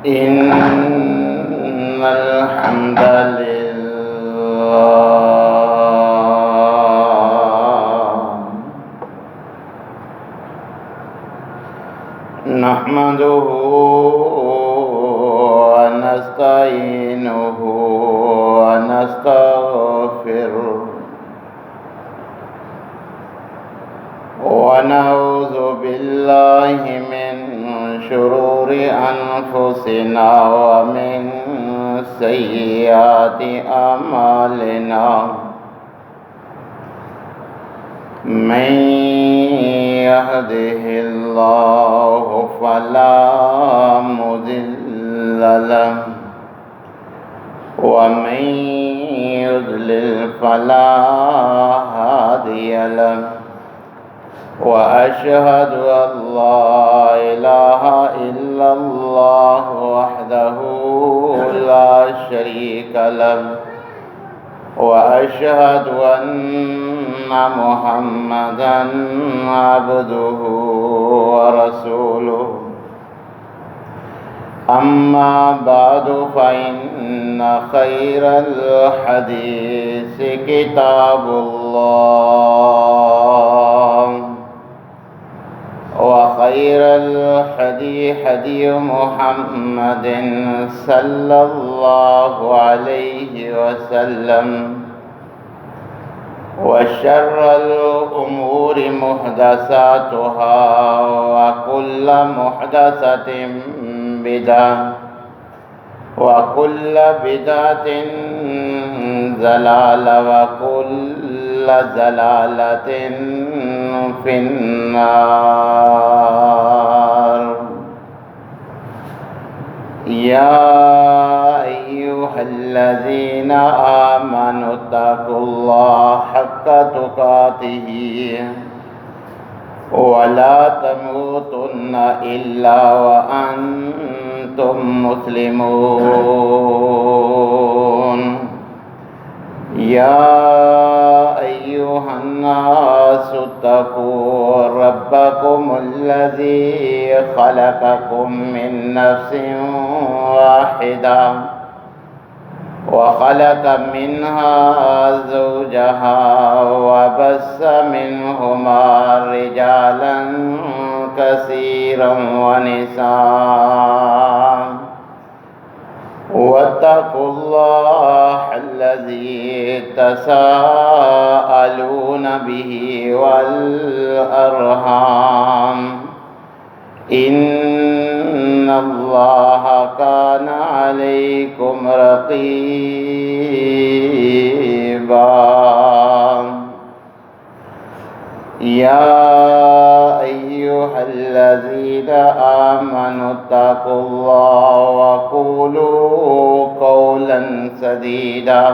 إن الحمد لله نحمده ونستعينه ونستغفره ونعوذ بالله من شرور أنفسنا ومن سيئات أعمالنا من يهده الله فلا مضل له ومن يضلل فلا هادي له وأشهد أن لا إله إلا الله وحده لا شريك له وأشهد أن محمدًا عبده ورسوله أما بعد فإن خير الحديث كتاب الله وخير الهدي هدي محمد صلى الله عليه وسلم وشر الأمور محدثاتها وكل محدثة بدعة وكل بدعة ضلالة وكل ضلالة في النار. يا أيها الذين آمنوا اتقوا الله حق تقاته ولا تموتن إلا وأنتم مسلمون. يا أيها الناس اتقوا ربكم الذي خلقكم من نفس واحدة وخلق منها زوجها وبث منهما رجالا كثيرا ونساء واتقوا الله الذي تساءلون به والأرحام إن الله كان عليكم رقيبا. يا أيها الذين آمنوا اتقوا الله وقولوا قولا سديدا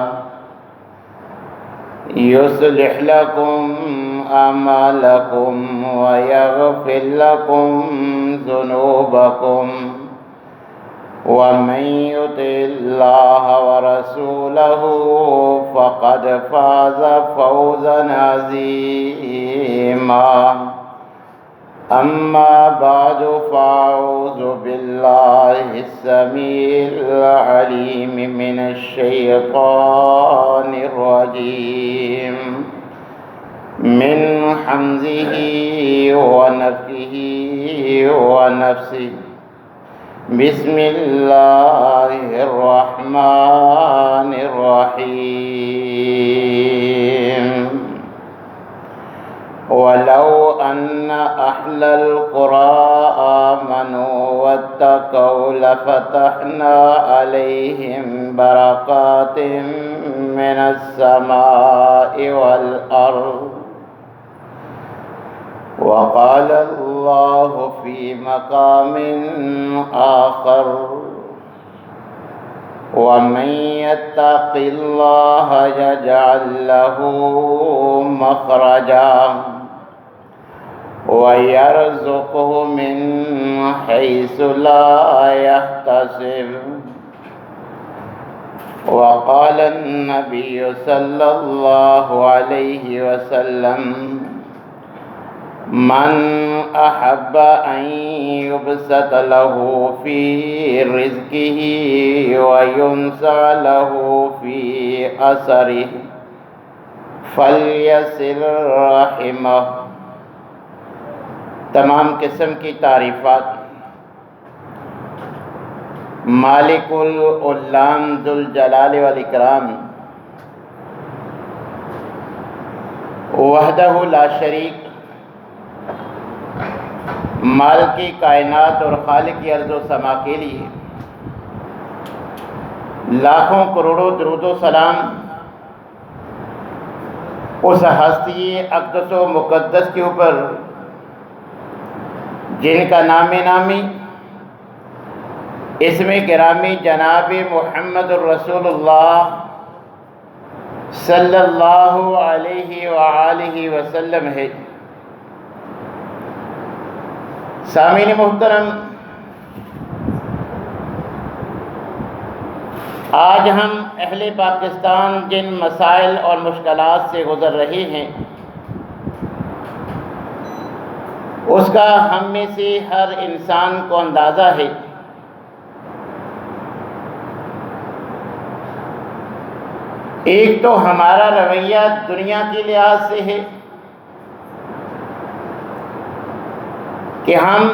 يصلح لكم أعمالكم ويغفر لكم ذنوبكم ومن يطع الله ورسوله فقد فاز فوزا عظيما. أما بعد فأعوذ بالله السميع العليم من الشيطان الرجيم من حمزه ونفخه ونفسه. بسم الله الرحمن الرحيم. ولو أن أهل القرى آمنوا واتقوا لفتحنا عليهم بركات من السماء والأرض. وقال الله في مقام آخر ومن يتق الله يجعل له مخرجا ويرزقه من حيث لا يحتسب. وقال النبي صلى الله عليه وسلم من احب ان يبسط له في رزقه وينسى له في اثره فلیصل رحمہ۔ تمام قسم کی تعریفات مالک العلام ذوالجلال والاکرام وحدہ لا شریک، مالک کائنات اور خالق ارض و سما کے لیے لاکھوں کروڑوں درود و سلام اس ہستی اقدس و مقدس کے اوپر جن کا نام نامی اسم گرامی جناب محمد الرسول اللہ صلی اللہ علیہ وآلہ وسلم ہے۔ سامعین محترم، آج ہم اہل پاکستان جن مسائل اور مشکلات سے گزر رہے ہیں اس کا ہم میں سے ہر انسان کو اندازہ ہے۔ ایک تو ہمارا رویہ دنیا کے لحاظ سے ہے کہ ہم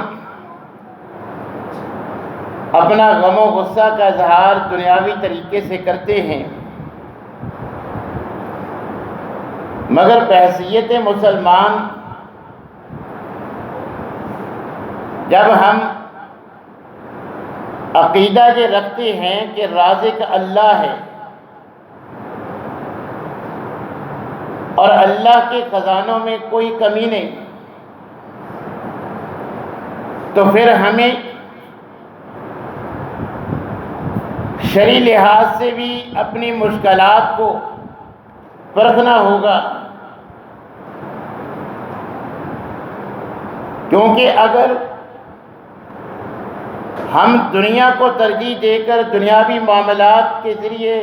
اپنا غم و غصہ کا اظہار دنیاوی طریقے سے کرتے ہیں، مگر بحیثیت مسلمان جب ہم عقیدہ یہ رکھتے ہیں کہ رازق اللہ ہے اور اللہ کے خزانوں میں کوئی کمی نہیں، تو پھر ہمیں شرعی لحاظ سے بھی اپنی مشکلات کو پرکھنا ہوگا، کیونکہ اگر ہم دنیا کو ترجیح دے کر دنیاوی معاملات کے ذریعے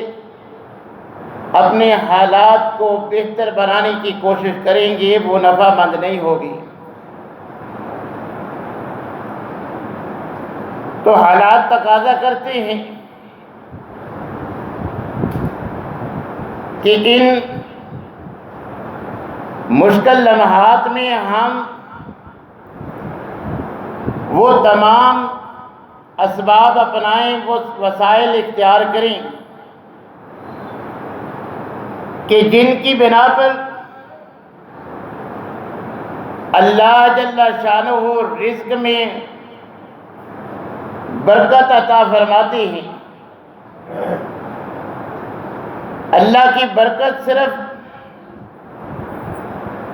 اپنے حالات کو بہتر بنانے کی کوشش کریں گے وہ نفع مند نہیں ہوگی۔ تو حالات تقاضا کرتے ہیں کہ ان مشکل لمحات میں ہم وہ تمام اسباب اپنائیں، وہ وسائل اختیار کریں کہ جن کی بنا پر اللہ جل شانہ رزق میں برکت عطا فرماتے ہیں۔ اللہ کی برکت صرف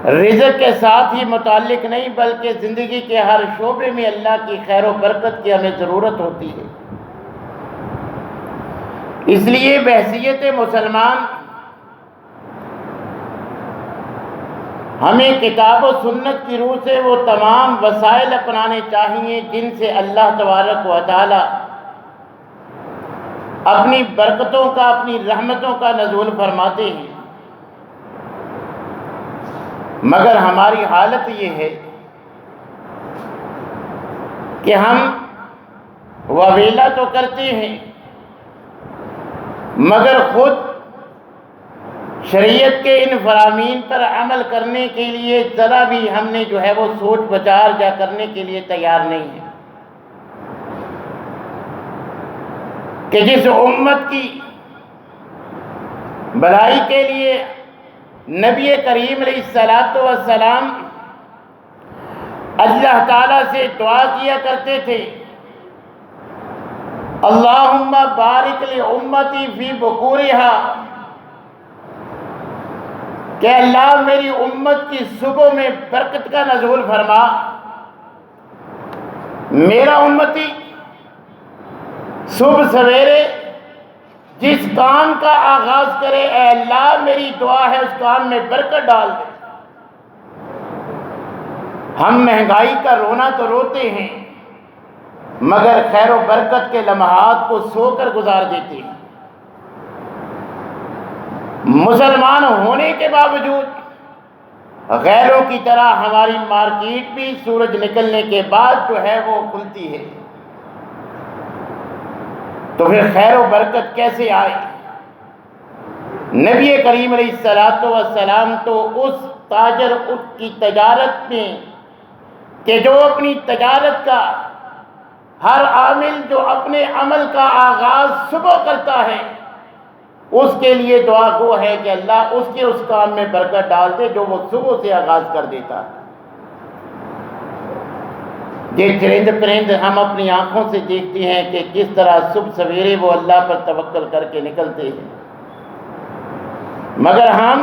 رزق کے ساتھ ہی متعلق نہیں بلکہ زندگی کے ہر شعبے میں اللہ کی خیر و برکت کی ہمیں ضرورت ہوتی ہے۔ اس لیے بحیثیت مسلمان ہمیں کتاب و سنت کی روح سے وہ تمام وسائل اپنانے چاہیے جن سے اللہ تبارک و تعالی اپنی برکتوں کا، اپنی رحمتوں کا نزول فرماتے ہیں، مگر ہماری حالت یہ ہے کہ ہم وویلا تو کرتے ہیں مگر خود شریعت کے ان فرامین پر عمل کرنے کے لیے ذرا بھی ہم نے جو ہے وہ سوچ بچار جا کرنے کے لیے تیار نہیں ہے کہ جس امت کی بھلائی کے لیے نبی کریم علیہ السلام اللہ تعالیٰ سے دعا کیا کرتے تھے، اللہم بارک لامتی فی بکورہا، کہ اللہ میری امت کی صبح میں برکت کا نزول فرما۔ میرا امتی صبح سویرے جس کام کا آغاز کرے، اے اللہ میری دعا ہے اس کام میں برکت ڈال دے۔ ہم مہنگائی کا رونا تو روتے ہیں مگر خیر و برکت کے لمحات کو سو کر گزار دیتے ہیں۔ مسلمان ہونے کے باوجود غیروں کی طرح ہماری مارکیٹ بھی سورج نکلنے کے بعد جو ہے وہ کھلتی ہے، تو پھر خیر و برکت کیسے آئے؟ نبی کریم علیہ الصلوۃ والسلام تو اس تاجر کی تجارت میں کہ جو اپنی تجارت کا ہر عامل جو اپنے عمل کا آغاز صبح کرتا ہے اس کے لیے دعا گو ہے کہ اللہ اس کے اس کام میں برکت ڈال دے جو وہ صبح سے آغاز کر دیتا ہے۔ یہ چرند پرند ہم اپنی آنکھوں سے دیکھتے ہیں کہ کس طرح صبح سویرے وہ اللہ پر توکل کر کے نکلتے ہیں، مگر ہم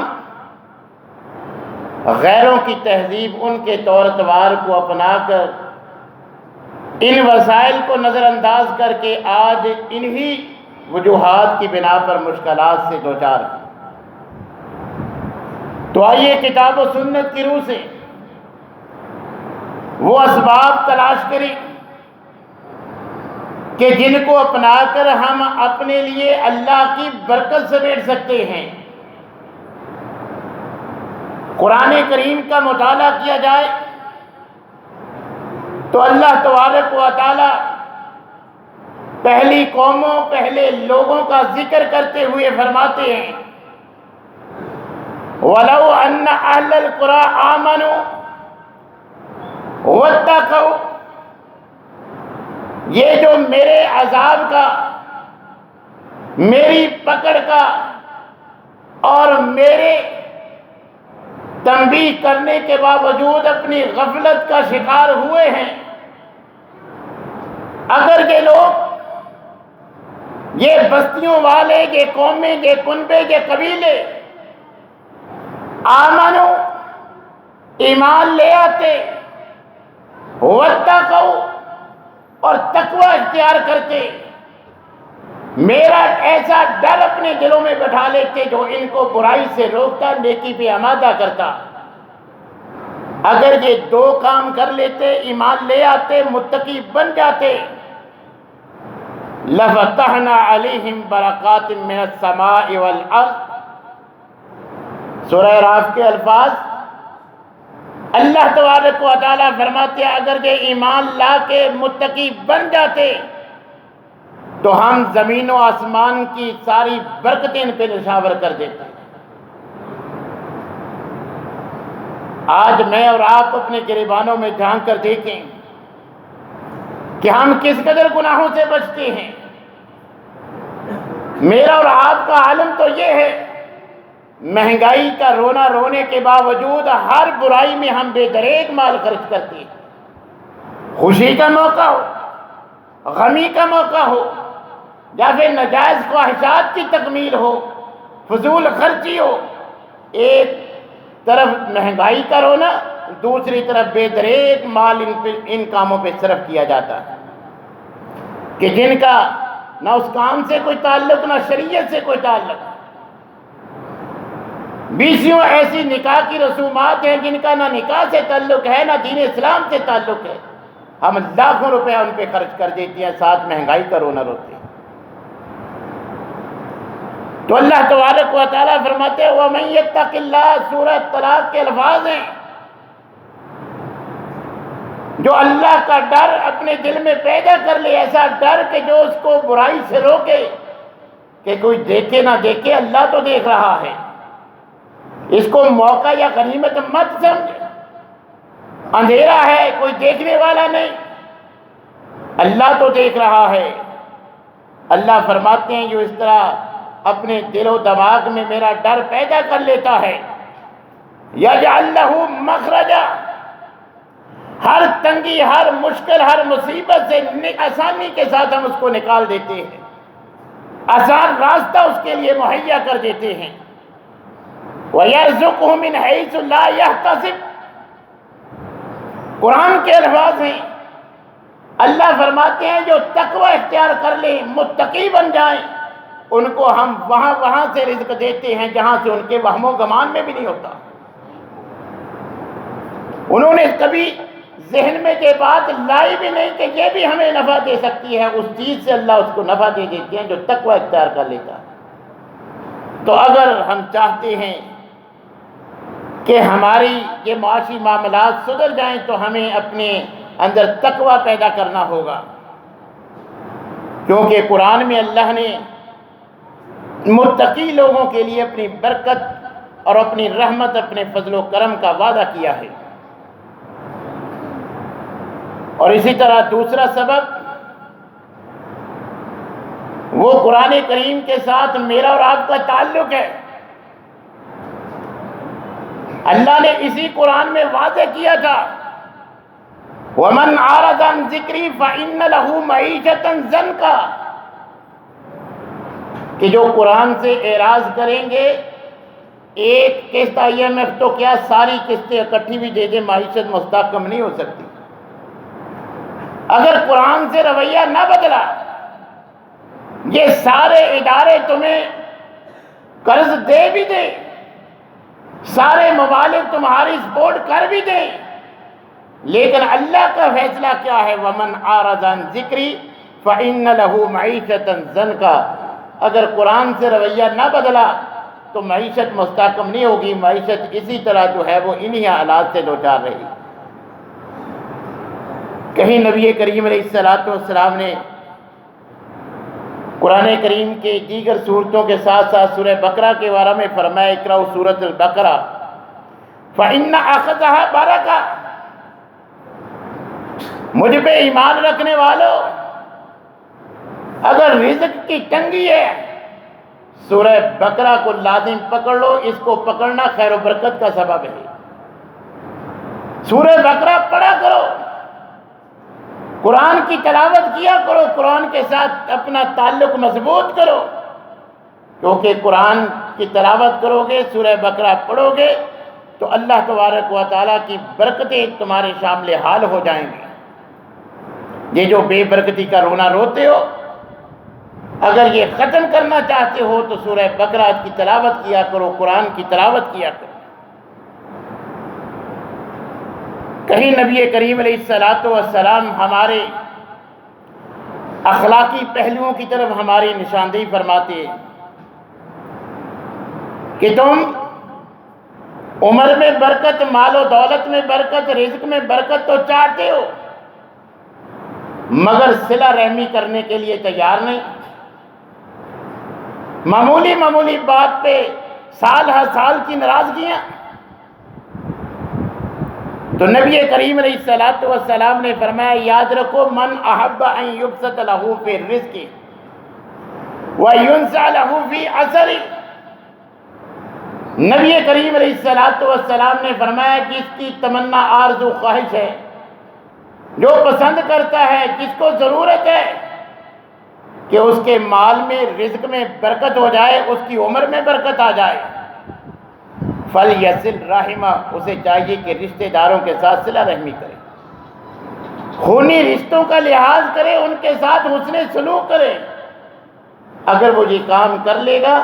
غیروں کی تہذیب، ان کے طور اتوار کو اپنا کر ان وسائل کو نظر انداز کر کے آج انہی وجوہات کی بنا پر مشکلات سے دوچار ہیں۔ تو آئیے کتاب و سنت کی روح سے وہ اسباب تلاش کریں کہ جن کو اپنا کر ہم اپنے لیے اللہ کی برکت سمیٹ سکتے ہیں۔ قرآن کریم کا مطالعہ کیا جائے تو اللہ تبارک و تعالی پہلی قوموں، پہلے لوگوں کا ذکر کرتے ہوئے فرماتے ہیں وَلَوْ أَنَّ أَهْلَ الْقُرَىٰ آمَنُوا وَاتَّقَوْا، یہ جو میرے عذاب کا، میری پکڑ کا اور میرے تنبیہ کرنے کے باوجود اپنی غفلت کا شکار ہوئے ہیں، اگر یہ لوگ، یہ بستیوں والے، یہ قومیں، یہ کنبے، یہ قبیلے آمنو، ایمان لے آتے، واتقوا، اور تقوی اختیار کرتے، میرا ایسا ڈر اپنے دلوں میں بٹھا لیتے جو ان کو برائی سے روکتا، نیکی پہ آمادہ کرتا، اگر یہ دو کام کر لیتے، ایمان لے آتے، متقی بن جاتے، لَفَتَحْنَا عَلَيْهِمْ بَرَكَاتٍ مِّنَ السَّمَاءِ وَالْأَرْضِ، سورہ اعراف کے الفاظ اللہ تبارک و تعالیٰ فرماتے ہیں اگر یہ ایمان لا کے متقی بن جاتے تو ہم زمین و آسمان کی ساری برکتیں ان پہ نشاور کر دیتے۔ آج میں اور آپ اپنے گریبانوں میں جھانک کر دیکھیں کہ ہم کس قدر گناہوں سے بچتے ہیں۔ میرا اور آپ کا عالم تو یہ ہے، مہنگائی کا رونا رونے کے باوجود ہر برائی میں ہم بے دریغ مال خرچ کرتے ہیں، خوشی کا موقع ہو، غمی کا موقع ہو، یا پھر ناجائز خواہشات کی تکمیل ہو، فضول خرچی ہو، ایک طرف مہنگائی کا رونا، دوسری طرف بے دریغ مال ان کاموں پہ صرف کیا جاتا ہے کہ جن کا نہ اس کام سے کوئی تعلق، نہ شریعت سے کوئی تعلق۔ بیسیوں ایسی نکاح کی رسومات ہیں جن کا نہ نکاح سے تعلق ہے، نہ دین اسلام سے تعلق ہے، ہم لاکھوں روپے ان پہ خرچ کر دیتے ہیں، ساتھ مہنگائی کا رونا روتے ہیں۔ تو اللہ تبارک و تعالیٰ فرماتے ہیں وَمَن يَتَّقِ اللَّهَ، سورہ طلاق کے الفاظ ہیں، جو اللہ کا ڈر اپنے دل میں پیدا کر لے، ایسا ڈر کہ جو اس کو برائی سے روکے، کہ کوئی دیکھے نہ دیکھے، اللہ تو دیکھ رہا ہے، اس کو موقع یا غنیمت مت سمجھ، اندھیرا ہے، کوئی دیکھنے والا نہیں، اللہ تو دیکھ رہا ہے۔ اللہ فرماتے ہیں جو اس طرح اپنے دل و دماغ میں میرا ڈر پیدا کر لیتا ہے، یجعل لہ مخرجا، ہر تنگی، ہر مشکل، ہر مصیبت سے آسانی کے ساتھ ہم اس کو نکال دیتے ہیں، آسان راستہ اس کے لیے مہیا کر دیتے ہیں۔ وَيَرْزُقْهُ مِنْ حَيْثُ لَا يَحْتَسِبُ، قرآن کے الفاظ ہیں، اللہ فرماتے ہیں جو تقوی اختیار کر لیں، متقی بن جائیں، ان کو ہم وہاں سے رزق دیتے ہیں جہاں سے ان کے وہم و گمان میں بھی نہیں ہوتا۔ انہوں نے کبھی ذہن میں یہ بات لائی بھی نہیں کہ یہ بھی ہمیں نفع دے سکتی ہے، اس چیز سے اللہ اس کو نفع دے دیتے ہیں جو تقوی اختیار کر لیتا ہے۔ تو اگر ہم چاہتے ہیں کہ ہماری یہ معاشی معاملات سدھر جائیں تو ہمیں اپنے اندر تقوی پیدا کرنا ہوگا، کیونکہ قرآن میں اللہ نے متقی لوگوں کے لیے اپنی برکت اور اپنی رحمت، اپنے فضل و کرم کا وعدہ کیا ہے۔ اور اسی طرح دوسرا سبب وہ قرآن کریم کے ساتھ میرا اور آپ کا تعلق ہے۔ اللہ نے اسی قرآن میں واضح کیا تھا، وَمَنْ أَعْرَضَ عَنْ ذِكْرِي فَإِنَّ لَهُ مَعِيشَةً ضَنْكًا، کہ جو قرآن سے اعراض کریں گے، ایک قسط IMF تو کیا ساری قسطیں اکٹھی بھی دے دیں، معیشت مستحکم نہیں ہو سکتی۔ اگر قرآن سے رویہ نہ بدلا، یہ سارے ادارے تمہیں قرض دے بھی دے، سارے ممالک تمہاری سپورٹ کر بھی دے، لیکن اللہ کا فیصلہ کیا ہے؟ وَمَنْ أَعْرَضَ عَنْ ذِكْرِي فَإِنَّ لَهُ مَعِيشَةً ضَنْكًا، اگر قرآن سے رویہ نہ بدلا تو معیشت مستحکم نہیں ہوگی، معیشت اسی طرح جو ہے وہ انہی حالات سے دوچار رہی۔ کہیں نبی کریم علیہ السلام نے قرآن کریم کے دیگر صورتوں کے ساتھ ساتھ سورہ بقرہ کے بارے میں فرمایا، اقرأوا سورۃ البقرہ فإن أخذها برکہ، مجھ پہ ایمان رکھنے والوں، اگر رزق کی تنگی ہے سورہ بقرہ کو لازم پکڑ لو، اس کو پکڑنا خیر و برکت کا سبب ہے۔ سورہ بقرہ پڑھا کرو، قرآن کی تلاوت کیا کرو، قرآن کے ساتھ اپنا تعلق مضبوط کرو، کیونکہ قرآن کی تلاوت کرو گے، سورہ بقرہ پڑھو گے تو اللہ تبارک و تعالیٰ کی برکتیں تمہارے شامل حال ہو جائیں گی۔ یہ جو بے برکتی کا رونا روتے ہو، اگر یہ ختم کرنا چاہتے ہو تو سورہ بقرہ کی تلاوت کیا کرو، قرآن کی تلاوت کیا کرو۔ کہیں نبی کریم علیہ السلام ہمارے اخلاقی پہلوؤں کی طرف ہماری نشاندہی فرماتے ہیں کہ تم عمر میں برکت، مال و دولت میں برکت، رزق میں برکت تو چاہتے ہو، مگر صلہ رحمی کرنے کے لیے تیار نہیں۔ معمولی بات پہ سال ہر سال کی ناراضگیاں۔ تو نبی کریم علیہ السلام نے فرمایا، یاد رکھو، من احب ان یبسط له فی الرزق وینسع له فی اثر، نبی کریم علیہ السلام نے فرمایا جس کی تمنا، آرزو، خواہش ہے، جو پسند کرتا ہے، جس کو ضرورت ہے کہ اس کے مال میں، رزق میں برکت ہو جائے، اس کی عمر میں برکت آ جائے، فَلْيَصِلْ رَحِمَهُ، اسے چاہیے کہ رشتہ داروں کے ساتھ صلہ رحمی کرے، خونی رشتوں کا لحاظ کرے، ان کے ساتھ حسن سلوک کرے۔ اگر وہ یہ کام کر لے گا،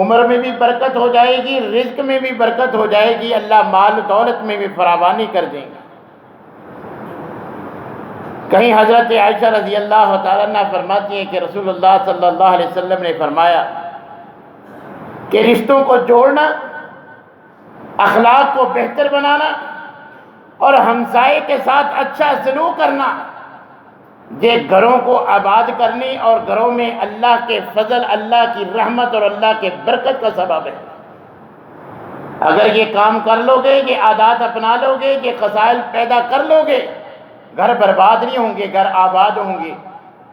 عمر میں بھی برکت ہو جائے گی، رزق میں بھی برکت ہو جائے گی، اللہ مال دولت میں بھی فراوانی کر دیں گے۔ کہیں حضرت عائشہ رضی اللہ تعالیٰ عنہ فرماتی ہیں کہ رسول اللہ صلی اللہ علیہ وسلم نے فرمایا کہ رشتوں کو جوڑنا، اخلاق کو بہتر بنانا اور ہمسائے کے ساتھ اچھا سلوک کرنا، یہ گھروں کو آباد کرنے اور گھروں میں اللہ کے فضل، اللہ کی رحمت اور اللہ کے برکت کا سبب ہے۔ اگر یہ کام کر لو گے، یہ عادات اپنا لو گے، یہ خصائل پیدا کر لو گے، گھر برباد نہیں ہوں گے، گھر آباد ہوں گے،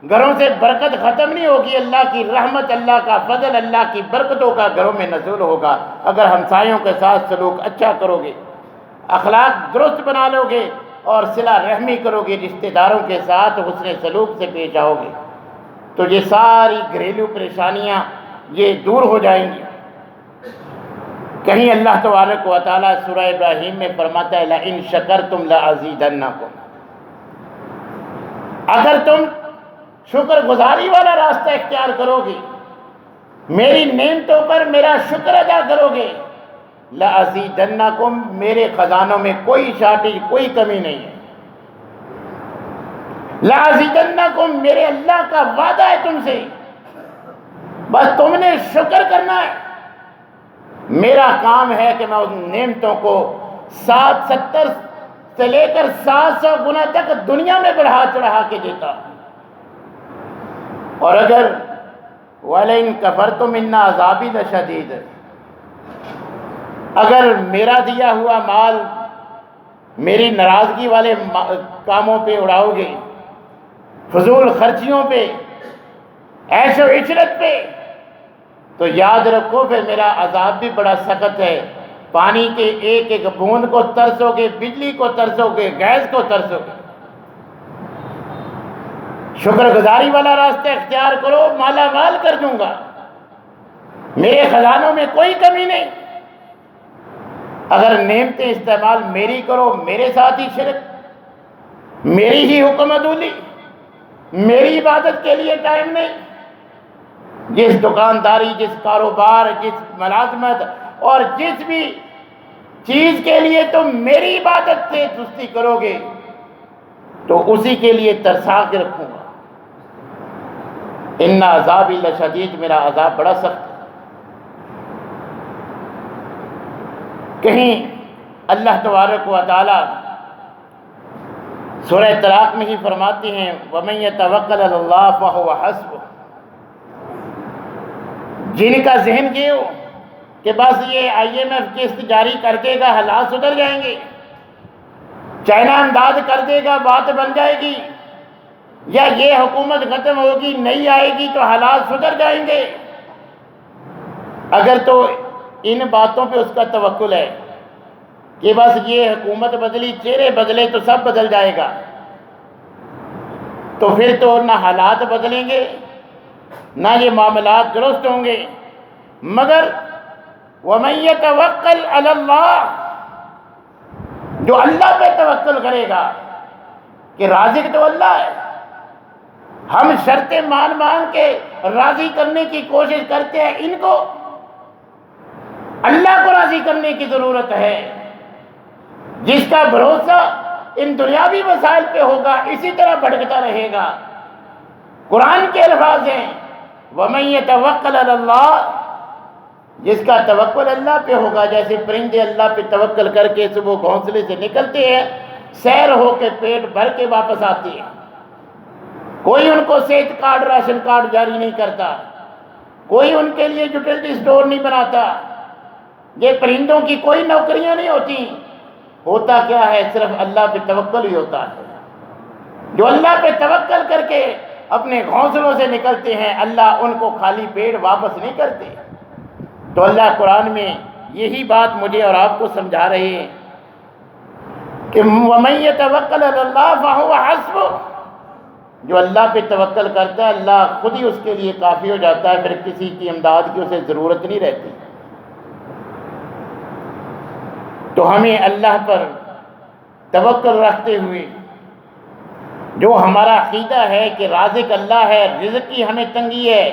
گھروں سے برکت ختم نہیں ہوگی، اللہ کی رحمت، اللہ کا فضل، اللہ کی برکتوں کا گھروں میں نزول ہوگا۔ اگر ہمسایوں کے ساتھ سلوک اچھا کرو گے، اخلاق درست بنا لو گے اور صلہ رحمی کرو گے، رشتہ داروں کے ساتھ حسن سلوک سے پیش آؤ گے، تو یہ ساری گھریلو پریشانیاں یہ دور ہو جائیں گی۔ کہیں اللہ تبارک و تعالیٰ سورہ ابراہیم میں فرماتا ہے، لَإِن شَكَرْتُمْ لَأَزِيدَنَّكُمْ، اگر تم شکر گزاری والا راستہ اختیار کرو گے، میری نعمتوں پر میرا شکر ادا کرو گے، لَأَزِيدَنَّكُمْ، میرے خزانوں میں کوئی شارٹیج، کوئی کمی نہیں ہے، لَأَزِيدَنَّكُمْ، میرے اللہ کا وعدہ ہے تم سے، بس تم نے شکر کرنا ہے۔ میرا کام ہے کہ میں ان نعمتوں کو 70 سے لے کر 700 گنا تک دنیا میں بڑھا چڑھا کے دیتا ہوں۔ اور اگر وَلَئِن كَفَرْتُمْ إِنَّ عَذَابِي لَشَدِيدٌ، اگر میرا دیا ہوا مال میری ناراضگی والے کاموں پہ اڑاؤ گے، فضول خرچیوں پہ، عیش و عشرت پہ، تو یاد رکھو پھر میرا عذاب بھی بڑا سخت ہے۔ پانی کے ایک ایک بوند کو ترسو گے، بجلی کو ترسو گے، گیس کو ترسو گے۔ شکر گزاری والا راستہ اختیار کرو، مالا مال کر دوں گا، میرے خزانوں میں کوئی کمی نہیں۔ اگر نعمتیں استعمال میری کرو، میرے ساتھ ہی شرک، میری ہی حکم عدولی، میری عبادت کے لیے ٹائم نہیں، جس دکانداری، جس کاروبار، جس ملازمت اور جس بھی چیز کے لیے تم میری عبادت سے سستی کرو گے تو اسی کے لیے ترسا کے رکھوں گا۔ ان عذابی لشدید، میرا عذاب بڑا سخت ہے۔ کہیں اللہ تبارک و تعالی سورہ طلاق میں ہی فرماتے ہیں وَمَن يَتَوَكَّلْ عَلَى اللَّهِ فَهُوَ حَسْبُهُ، جن کا ذہن یہ ہو کہ بس یہ IMF قسط جاری کر دے گا حالات سدھر جائیں گے، چائنا امداد کر دے گا بات بن جائے گی، یا یہ حکومت ختم ہوگی نہیں آئے گی تو حالات سدھر جائیں گے، اگر تو ان باتوں پہ اس کا توکل ہے کہ بس یہ حکومت بدلی، چہرے بدلے تو سب بدل جائے گا، تو پھر تو نہ حالات بدلیں گے نہ یہ معاملات درست ہوں گے۔ مگر وَمَن يَتَوَكَّلْ عَلَى اللَّهِ، جو اللہ پہ توکل کرے گا کہ رازق تو اللہ ہے، ہم شرطیں مان کے راضی کرنے کی کوشش کرتے ہیں، ان کو اللہ کو راضی کرنے کی ضرورت ہے۔ جس کا بھروسہ ان دنیاوی مسائل پہ ہوگا اسی طرح بھٹکتا رہے گا۔ قرآن کے الفاظ ہیں وَمَن يَتَوَكَّلْ عَلَى اللَّهِ، جس کا توکل اللہ پہ ہوگا، جیسے پرندے اللہ پہ توکل کر کے صبح گھونسلے سے نکلتے ہیں، سیر ہو کے پیٹ بھر کے واپس آتے ہیں، کوئی ان کو صحت کارڈ، راشن کارڈ جاری نہیں کرتا، کوئی ان کے لیے یوٹیلٹی سٹور نہیں بناتا، یہ پرندوں کی کوئی نوکریاں نہیں ہوتی، ہوتا کیا ہے؟ صرف اللہ پہ توکل ہی ہوتا ہے۔ جو اللہ پہ توکل کر کے اپنے گھونسلوں سے نکلتے ہیں، اللہ ان کو خالی پیٹ واپس نہیں کرتے۔ تو اللہ قرآن میں یہی بات مجھے اور آپ کو سمجھا رہے ہیں کہ وَمَن يَتَوَكَّلْ عَلَى اللَّهِ فَهُوَ حَسْبُهُ، جو اللہ پہ توکل کرتا ہے اللہ خود ہی اس کے لیے کافی ہو جاتا ہے، پھر کسی کی امداد کی اسے ضرورت نہیں رہتی۔ تو ہمیں اللہ پر توکل رکھتے ہوئے، جو ہمارا عقیدہ ہے کہ رازق اللہ ہے، رزق کی ہمیں تنگی ہے،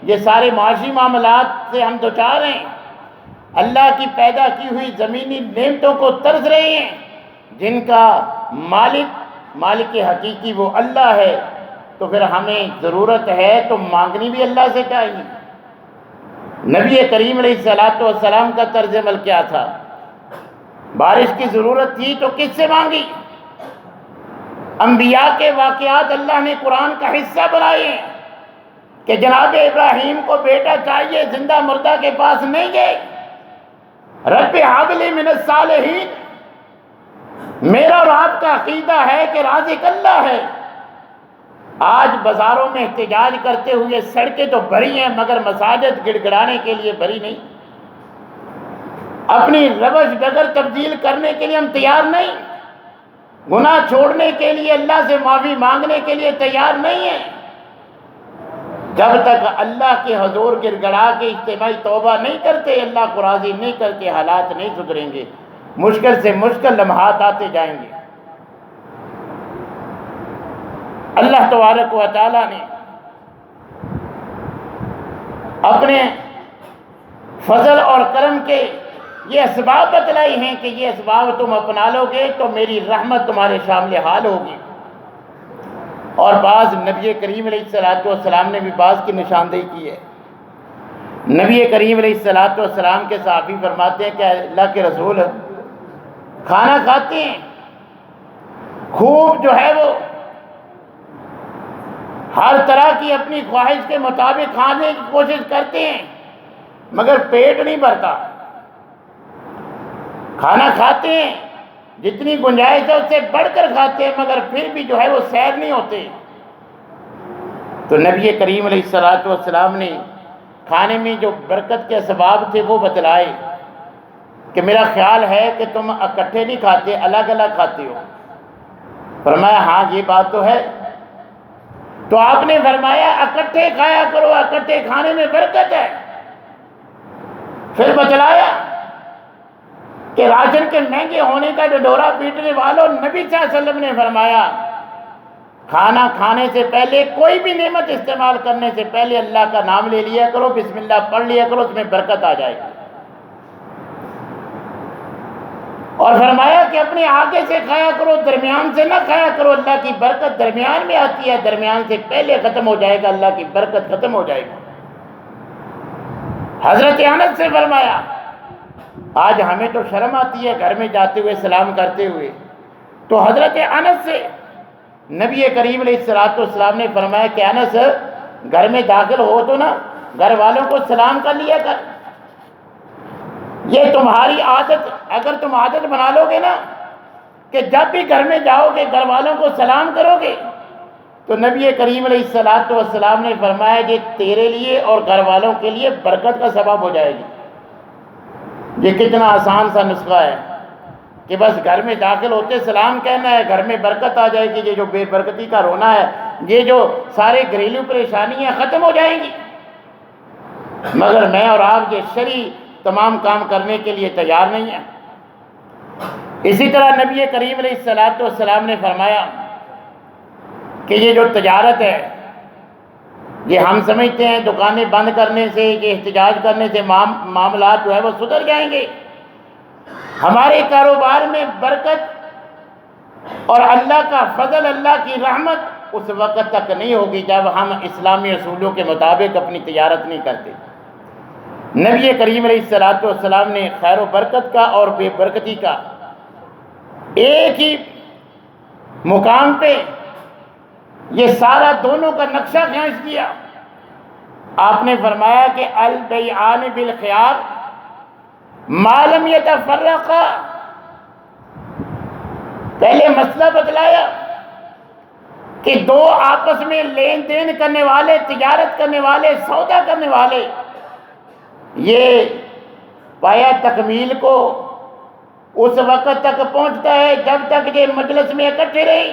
یہ سارے معاشی معاملات سے ہم دوچار ہیں، اللہ کی پیدا کی ہوئی زمینی نعمتوں کو ترس رہے ہیں، جن کا مالک حقیقی وہ اللہ ہے، تو پھر ہمیں ضرورت ہے تو مانگنی بھی اللہ سے چاہیے۔ نبی کریم علیہ السلام کا طرز عمل کیا تھا؟ بارش کی ضرورت تھی تو کس سے مانگی؟ انبیاء کے واقعات اللہ نے قرآن کا حصہ بنائے ہیں کہ جناب ابراہیم کو بیٹا چاہیے، زندہ مردہ کے پاس نہیں گئے، رب ہب لی من الصالحین۔ میرا اور آپ کا عقیدہ ہے کہ رازق اللہ ہے۔ آج بازاروں میں احتجاج کرتے ہوئے سڑکیں تو بھری ہیں مگر مساجد گڑ گڑانے کے لیے بھری نہیں، اپنی روش ڈگر تبدیل کرنے کے لیے ہم تیار نہیں، گناہ چھوڑنے کے لیے اللہ سے معافی مانگنے کے لیے تیار نہیں ہیں۔ جب تک اللہ کے حضور گڑ گڑا کے اجتماعی توبہ نہیں کرتے، اللہ کو راضی نہیں کرتے، حالات نہیں سدھریں گے، مشکل سے مشکل لمحات آتے جائیں گے۔ اللہ تبارک و تعالیٰ نے اپنے فضل اور کرم کے یہ اسباب بتلائی ہیں کہ یہ اسباب تم اپنا لو گے تو میری رحمت تمہارے شامل حال ہوگی۔ اور بعض نبی کریم علیہ السلام نے بھی بعض کی نشاندہی کی ہے نبی کریم علیہ الصلوۃ والسلام کے صحابی فرماتے ہیں کہ اللہ کے رسول کھانا کھاتے ہیں خوب جو ہے وہ ہر طرح کی اپنی خواہش کے مطابق کھانے کی کوشش کرتے ہیں مگر پیٹ نہیں بھرتا، کھانا کھاتے ہیں جتنی گنجائش ہے اس سے بڑھ کر کھاتے ہیں مگر پھر بھی جو ہے وہ سیر نہیں ہوتے۔ تو نبی کریم علیہ الصلوۃ والسلام نے کھانے میں جو برکت کے اسباب تھے وہ بتلائے کہ میرا خیال ہے کہ تم اکٹھے نہیں کھاتے، الگ الگ کھاتے ہو۔ فرمایا ہاں یہ بات تو ہے۔ تو آپ نے فرمایا اکٹھے کھایا کرو، اکٹھے کھانے میں برکت ہے۔ پھر بتلایا کہ راشن کے مہنگے ہونے کا ڈنڈورا پیٹنے والوں، نبی صلی اللہ علیہ وسلم نے فرمایا کھانا کھانے سے پہلے کوئی بھی نعمت استعمال کرنے سے پہلے اللہ کا نام لے لیا کرو، بسم اللہ پڑھ لیا کرو، اس میں برکت آ جائے گی۔ اور فرمایا کہ اپنے آگے سے کھایا کرو، درمیان سے نہ کھایا کرو، اللہ کی برکت درمیان میں آتی ہے، درمیان سے پہلے ختم ہو جائے گا، اللہ کی برکت ختم ہو جائے گی۔ حضرت انس سے فرمایا آج ہمیں تو شرم آتی ہے گھر میں جاتے ہوئے سلام کرتے ہوئے، تو حضرت انس سے نبی کریم علیہ الصلوۃ والسلام نے فرمایا کہ انس گھر میں داخل ہو تو نا گھر والوں کو سلام کر لیا کر، یہ تمہاری عادت اگر تم عادت بنا لو گے نا کہ جب بھی گھر میں جاؤ گے گھر والوں کو سلام کرو گے، تو نبی کریم علیہ الصلوۃ والسلام نے فرمایا یہ تیرے لیے اور گھر والوں کے لیے برکت کا سبب ہو جائے گی۔ یہ کتنا آسان سا نسخہ ہے کہ بس گھر میں داخل ہوتے سلام کہنا ہے، گھر میں برکت آ جائے گی، یہ جو بے برکتی کا رونا ہے، یہ جو سارے گھریلو پریشانیاں ختم ہو جائیں گی۔ مگر میں اور آپ یہ شرعی تمام کام کرنے کے لیے تیار نہیں ہیں۔ اسی طرح نبی کریم علیہ الصلوۃ والسلام نے فرمایا کہ یہ جو تجارت ہے یہ ہم سمجھتے ہیں دکانیں بند کرنے سے، یہ احتجاج کرنے سے معاملات جو ہے وہ سدھر جائیں گے۔ ہمارے کاروبار میں برکت اور اللہ کا فضل، اللہ کی رحمت اس وقت تک نہیں ہوگی جب ہم اسلامی اصولوں کے مطابق اپنی تجارت نہیں کرتے۔ نبی کریم علیہ الصلوۃ والسلام نے خیر و برکت کا اور بے برکتی کا ایک ہی مقام پہ یہ سارا دونوں کا نقشہ کھینچ دیا۔ آپ نے فرمایا کہ البیعان بالخیار ما لم یتفرقا، پہلے مسئلہ بتلایا کہ دو آپس میں لین دین کرنے والے، تجارت کرنے والے، سودا کرنے والے، یہ پایا تکمیل کو اس وقت تک پہنچتا ہے جب تک یہ مجلس میں اکٹھے رہے،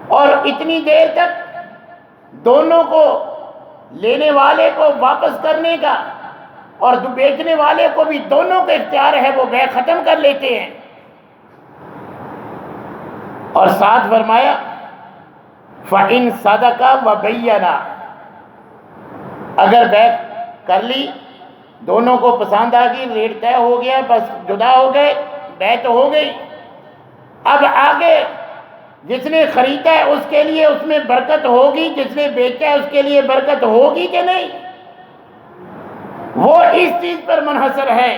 اور اتنی دیر تک دونوں کو، لینے والے کو واپس کرنے کا اور بیچنے والے کو بھی، دونوں کا اختیار ہے، وہ بیع ختم کر لیتے ہیں۔ اور ساتھ فرمایا فَإِن صَدَقَ وَبَيَّنَا، اگر بیع کر لی، دونوں کو پسند آ گئی، ریٹ طے ہو گیا، بس جدا ہو گئے، بیع تو ہو گئی، اب آگے جس نے خریدا ہے اس کے لیے اس میں برکت ہوگی، جس نے بیچا ہے اس کے لیے برکت ہوگی کہ نہیں، وہ اس چیز پر منحصر ہے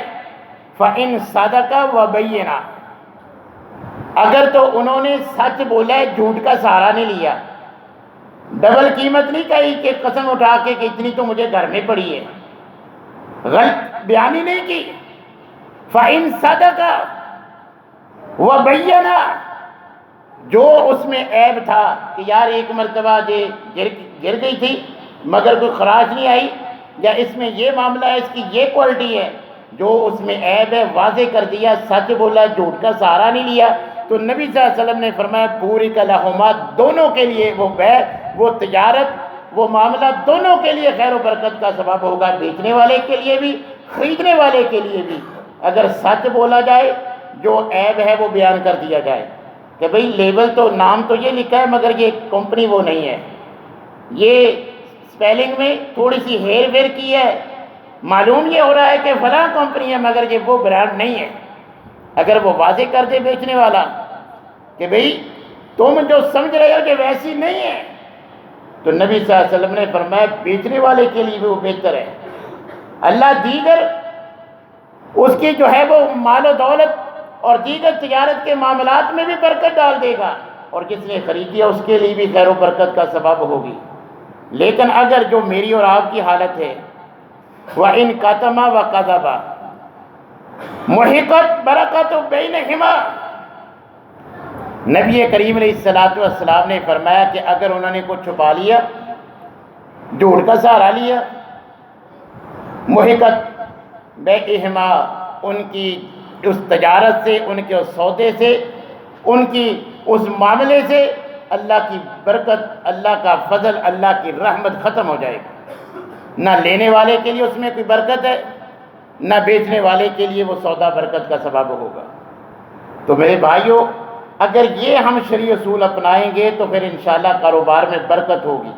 فَإِن صَدَقَ وَبَيَّنَا، اگر تو انہوں نے سچ بولا ہے، جھوٹ کا سہارا نہیں لیا، ڈبل قیمت نہیں کہی کہ قسم اٹھا کے کہ اتنی تو مجھے گھر میں پڑی ہے، غلط بیانی نہیں کی، فَإِن صَدَقَ وَبَيَّنَا، جو اس میں عیب تھا کہ یار ایک مرتبہ یہ گر گئی تھی مگر کوئی خراش نہیں آئی، یا اس میں یہ معاملہ ہے، اس کی یہ کوالٹی ہے، جو اس میں عیب ہے واضح کر دیا، سچ بولا، جھوٹ کا سہارا نہیں لیا، تو نبی صلی اللہ علیہ وسلم نے فرمایا بورک لہما، دونوں کے لیے وہ بیع، وہ تجارت، وہ معاملہ دونوں کے لیے خیر و برکت کا سبب ہوگا، بیچنے والے کے لیے بھی، خریدنے والے کے لیے بھی، اگر سچ بولا جائے، جو عیب ہے وہ بیان کر دیا جائے کہ بھئی لیبل تو، نام تو یہ لکھا ہے مگر یہ کمپنی وہ نہیں ہے، یہ سپیلنگ میں تھوڑی سی ہیر ویر کی ہے، معلوم یہ ہو رہا ہے کہ فلاں کمپنی ہے مگر یہ وہ برانڈ نہیں ہے، اگر وہ واضح کر دے بیچنے والا کہ بھئی تم جو سمجھ رہے ہو کہ ویسی نہیں ہے، تو نبی صلی اللہ علیہ وسلم نے فرمایا بیچنے والے کے لیے بھی وہ بہتر ہے، اللہ دیگر اس کی جو ہے وہ مال و دولت اور دیگر تجارت کے معاملات میں بھی برکت ڈال دے گا، اور جس نے خریدی ہے اس کے لیے بھی خیر و برکت کا سبب ہوگی۔ لیکن اگر جو میری اور آپ کی حالت ہے، وَإِن كَتَمَ وَكَذَبَ مُحِقَتْ بَرَكَتُ بَيْنِهِمَا، نبی کریم علیہ السلام نے فرمایا کہ اگر انہوں نے کچھ چھپا لیا، جھوٹ کا سہارا لیا، محقت بیہما، ان کی اس تجارت سے، ان کے اس سودے سے، ان کی اس معاملے سے اللہ کی برکت، اللہ کا فضل، اللہ کی رحمت ختم ہو جائے گا۔ نہ لینے والے کے لیے اس میں کوئی برکت ہے، نہ بیچنے والے کے لیے وہ سودا برکت کا سبب ہوگا۔ تو میرے بھائیوں، اگر یہ ہم شرعی اصول اپنائیں گے تو پھر انشاءاللہ کاروبار میں برکت ہوگی۔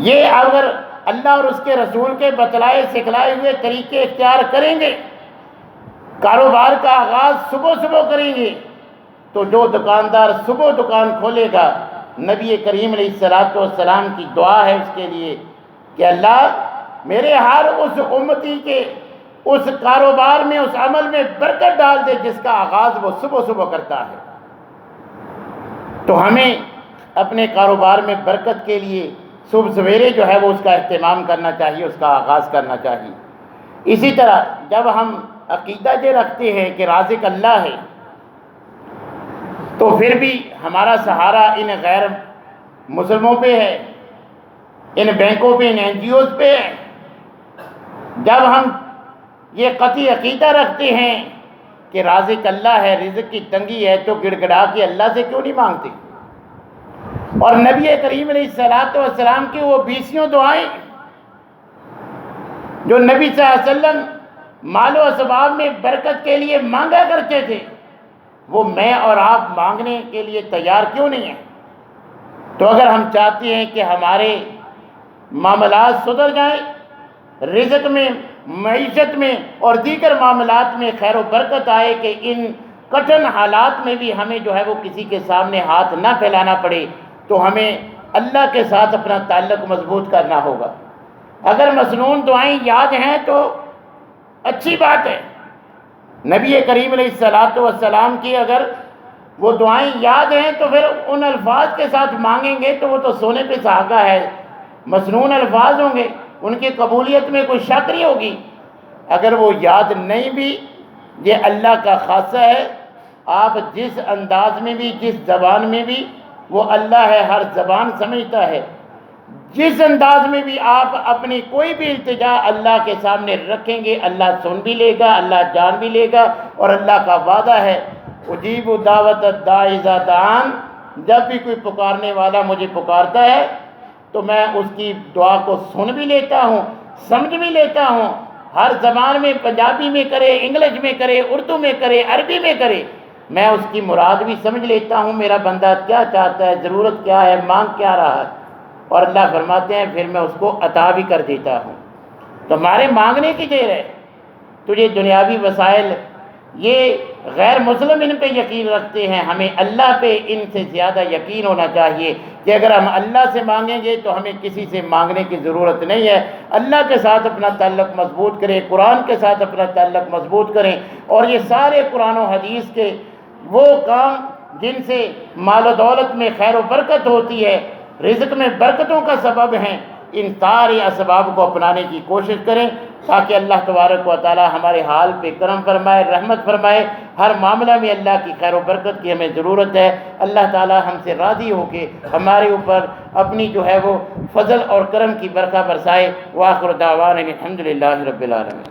یہ اگر اللہ اور اس کے رسول کے بتلائے سکھلائے ہوئے طریقے اختیار کریں گے، کاروبار کا آغاز صبح صبح کریں گے، تو جو دکاندار صبح دکان کھولے گا، نبی کریم علیہ السلام کی دعا ہے اس کے لیے کہ اللہ میرے ہر اس امتی کے اس کاروبار میں، اس عمل میں برکت ڈال دے جس کا آغاز وہ صبح صبح کرتا ہے۔ تو ہمیں اپنے کاروبار میں برکت کے لیے صبح سویرے جو ہے وہ اس کا اہتمام کرنا چاہیے، اس کا آغاز کرنا چاہیے۔ اسی طرح جب ہم عقیدہ یہ رکھتے ہیں کہ رازق اللہ ہے، تو پھر بھی ہمارا سہارا ان غیر مسلموں پہ ہے، ان بینکوں پہ، ان NGOs پہ ہے۔ جب ہم یہ قطعی عقیدہ رکھتے ہیں کہ رازق اللہ ہے، رزق کی تنگی ہے، تو گڑ گڑا کے اللہ سے کیوں نہیں مانگتے؟ اور نبی کریم علیہ السلام کی وہ 20 دعائیں جو نبی صلی اللہ علیہ وسلم مال و اسباب میں برکت کے لیے مانگا کرتے تھے، وہ میں اور آپ مانگنے کے لیے تیار کیوں نہیں ہیں؟ تو اگر ہم چاہتے ہیں کہ ہمارے معاملات سدھر جائیں، رزق میں، معیشت میں اور دیگر معاملات میں خیر و برکت آئے، کہ ان کٹھن حالات میں بھی ہمیں جو ہے وہ کسی کے سامنے ہاتھ نہ پھیلانا پڑے، تو ہمیں اللہ کے ساتھ اپنا تعلق مضبوط کرنا ہوگا۔ اگر مسنون دعائیں یاد ہیں تو اچھی بات ہے، نبی کریم علیہ السلام کی اگر وہ دعائیں یاد ہیں تو پھر ان الفاظ کے ساتھ مانگیں گے تو وہ تو سونے پہ سہاگا ہے، مسنون الفاظ ہوں گے، ان کی قبولیت میں کوئی شک نہیں ہوگی۔ اگر وہ یاد نہیں بھی، یہ اللہ کا خاصہ ہے، آپ جس انداز میں بھی، جس زبان میں بھی، وہ اللہ ہے، ہر زبان سمجھتا ہے، جس انداز میں بھی آپ اپنی کوئی بھی التجا اللہ کے سامنے رکھیں گے، اللہ سن بھی لے گا، اللہ جان بھی لے گا، اور اللہ کا وعدہ ہے اجیب دعوت الداعی اذا دعان، جب بھی کوئی پکارنے والا مجھے پکارتا ہے تو میں اس کی دعا کو سن بھی لیتا ہوں، سمجھ بھی لیتا ہوں، ہر زبان میں، پنجابی میں کرے، انگلش میں کرے، اردو میں کرے، عربی میں کرے، میں اس کی مراد بھی سمجھ لیتا ہوں، میرا بندہ کیا چاہتا ہے، ضرورت کیا ہے، مانگ کیا رہا ہے، اور اللہ فرماتے ہیں پھر میں اس کو عطا بھی کر دیتا ہوں۔ تو ہمارے مانگنے کی دیر ہے، تو یہ دنیاوی وسائل، یہ غیر مسلم ان پہ یقین رکھتے ہیں، ہمیں اللہ پہ ان سے زیادہ یقین ہونا چاہیے کہ اگر ہم اللہ سے مانگیں گے تو ہمیں کسی سے مانگنے کی ضرورت نہیں ہے۔ اللہ کے ساتھ اپنا تعلق مضبوط کریں، قرآن کے ساتھ اپنا تعلق مضبوط کریں، اور یہ سارے قرآن و حدیث کے وہ کام جن سے مال و دولت میں خیر و برکت ہوتی ہے، رزق میں برکتوں کا سبب ہیں، ان سارے اسباب کو اپنانے کی کوشش کریں تاکہ اللہ تبارک و تعالی ہمارے حال پہ کرم فرمائے، رحمت فرمائے۔ ہر معاملہ میں اللہ کی خیر و برکت کی ہمیں ضرورت ہے۔ اللہ تعالی ہم سے راضی ہو کے ہمارے اوپر اپنی جو ہے وہ فضل اور کرم کی برکہ برسائے۔ وآخر دعوانا الحمدللہ رب العالمین۔